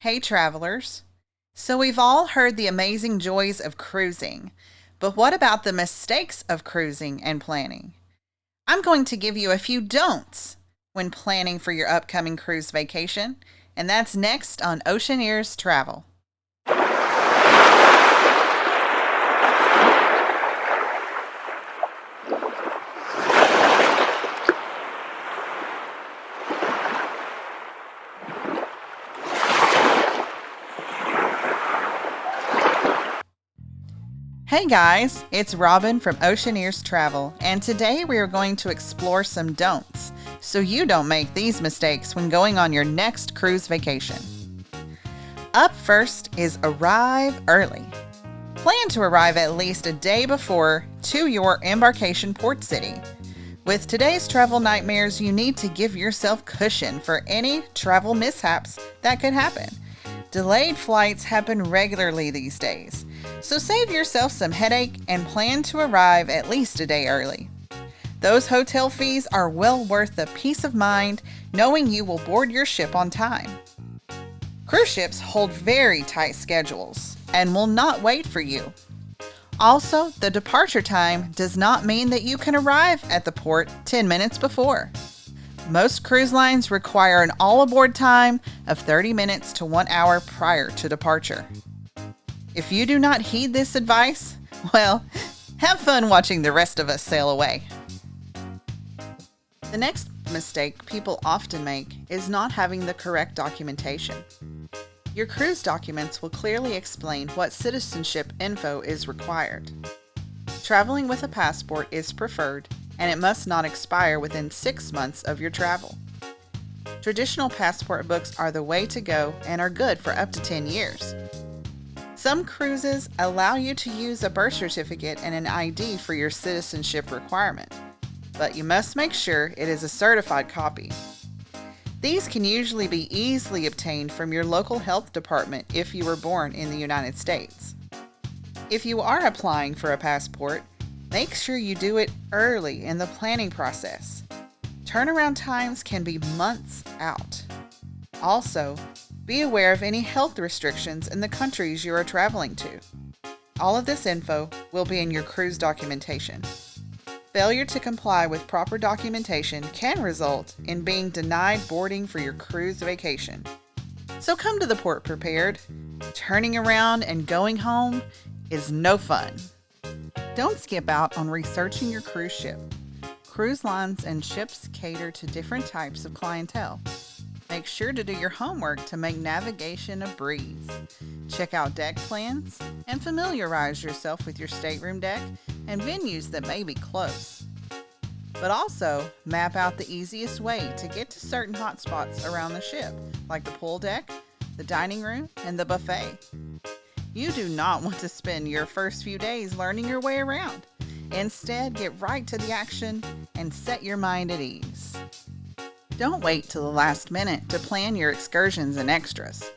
Hey, travelers. So, we've all heard the amazing joys of cruising, but what about the mistakes of cruising and planning? I'm going to give you a few don'ts when planning for your upcoming cruise vacation, and that's next on Oceaneers Travel. Hey guys, it's Robin from Oceaneers Travel, and today we are going to explore some don'ts so you don't make these mistakes when going on your next cruise vacation. Up first is arrive early. Plan to arrive at least a day before to your embarkation port city. With today's travel nightmares, you need to give yourself cushion for any travel mishaps that could happen. Delayed flights happen regularly these days, so save yourself some headache and plan to arrive at least a day early. Those hotel fees are well worth the peace of mind knowing you will board your ship on time. Cruise ships hold very tight schedules and will not wait for you. Also, the departure time does not mean that you can arrive at the port 10 minutes before. Most cruise lines require an all-aboard time of 30 minutes to 1 hour prior to departure. If you do not heed this advice, well, have fun watching the rest of us sail away. The next mistake people often make is not having the correct documentation. Your cruise documents will clearly explain what citizenship info is required. Traveling with a passport is preferred, and it must not expire within 6 months of your travel. Traditional passport books are the way to go and are good for up to 10 years. Some cruises allow you to use a birth certificate and an ID for your citizenship requirement, but you must make sure it is a certified copy. These can usually be easily obtained from your local health department if you were born in the United States. If you are applying for a passport, make sure you do it early in the planning process. Turnaround times can be months out. Also, be aware of any health restrictions in the countries you are traveling to. All of this info will be in your cruise documentation. Failure to comply with proper documentation can result in being denied boarding for your cruise vacation. So come to the port prepared. Turning around and going home is no fun. Don't skip out on researching your cruise ship. Cruise lines and ships cater to different types of clientele. Make sure to do your homework to make navigation a breeze. Check out deck plans and familiarize yourself with your stateroom deck and venues that may be close. But also, map out the easiest way to get to certain hotspots around the ship, like the pool deck, the dining room, and the buffet. You do not want to spend your first few days learning your way around. Instead, get right to the action and set your mind at ease. Don't wait till the last minute to plan your excursions and extras.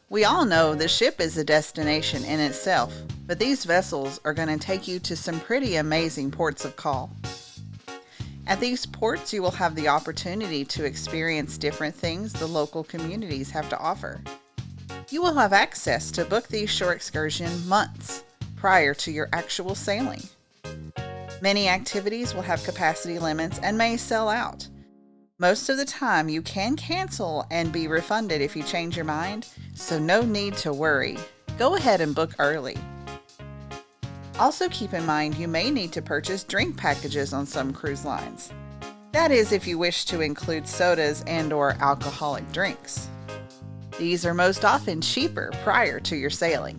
We all know the ship is a destination in itself, but these vessels are going to take you to some pretty amazing ports of call. At these ports, you will have the opportunity to experience different things the local communities have to offer. You will have access to book these shore excursions months prior to your actual sailing. Many activities will have capacity limits and may sell out. Most of the time, you can cancel and be refunded if you change your mind, so no need to worry. Go ahead and book early. Also keep in mind you may need to purchase drink packages on some cruise lines. That is if you wish to include sodas and/or alcoholic drinks. These are most often cheaper prior to your sailing.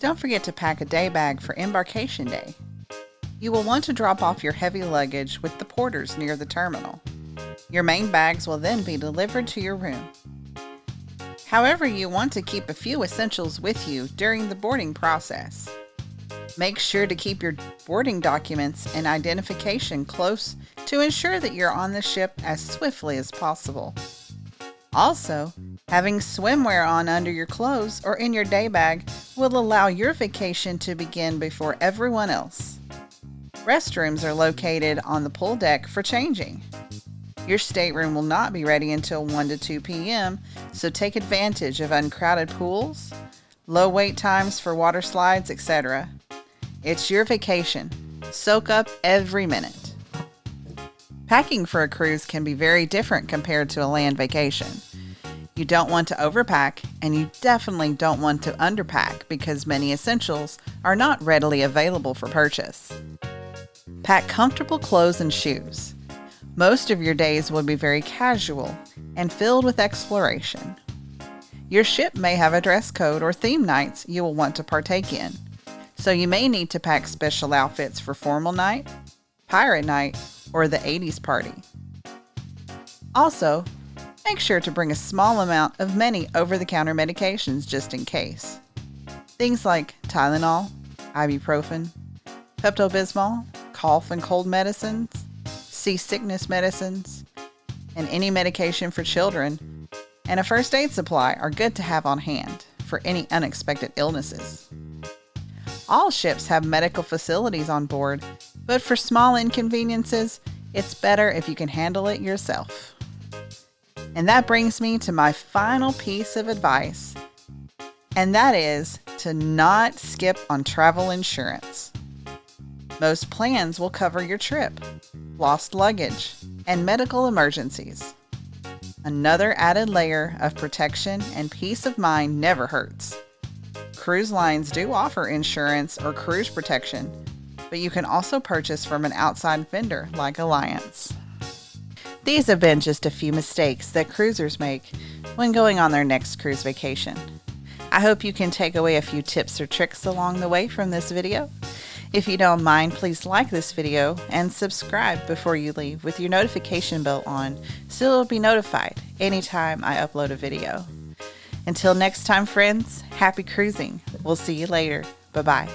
Don't forget to pack a day bag for embarkation day. You will want to drop off your heavy luggage with the porters near the terminal. Your main bags will then be delivered to your room. However, you want to keep a few essentials with you during the boarding process. Make sure to keep your boarding documents and identification close to ensure that you're on the ship as swiftly as possible. Also, having swimwear on under your clothes or in your day bag will allow your vacation to begin before everyone else. Restrooms are located on the pool deck for changing. Your stateroom will not be ready until 1 to 2 p.m., so take advantage of uncrowded pools, low wait times for water slides, etc. It's your vacation. Soak up every minute. Packing for a cruise can be very different compared to a land vacation. You don't want to overpack, and you definitely don't want to underpack because many essentials are not readily available for purchase. Pack comfortable clothes and shoes. Most of your days will be very casual and filled with exploration. Your ship may have a dress code or theme nights you will want to partake in, so you may need to pack special outfits for formal night, pirate night, or the 80s party. Also, make sure to bring a small amount of many over-the-counter medications just in case. Things like Tylenol, ibuprofen, Pepto-Bismol, cough and cold medicines, seasickness medicines, and any medication for children, and a first aid supply are good to have on hand for any unexpected illnesses. All ships have medical facilities on board, but for small inconveniences, it's better if you can handle it yourself. And that brings me to my final piece of advice, and that is to not skip on travel insurance. Most plans will cover your trip, lost luggage, and medical emergencies. Another added layer of protection and peace of mind never hurts. Cruise lines do offer insurance or cruise protection, but you can also purchase from an outside vendor like Alliance. These have been just a few mistakes that cruisers make when going on their next cruise vacation. I hope you can take away a few tips or tricks along the way from this video. If you don't mind, please like this video and subscribe before you leave with your notification bell on so you'll be notified anytime I upload a video. Until next time, friends, happy cruising. We'll see you later. Bye-bye.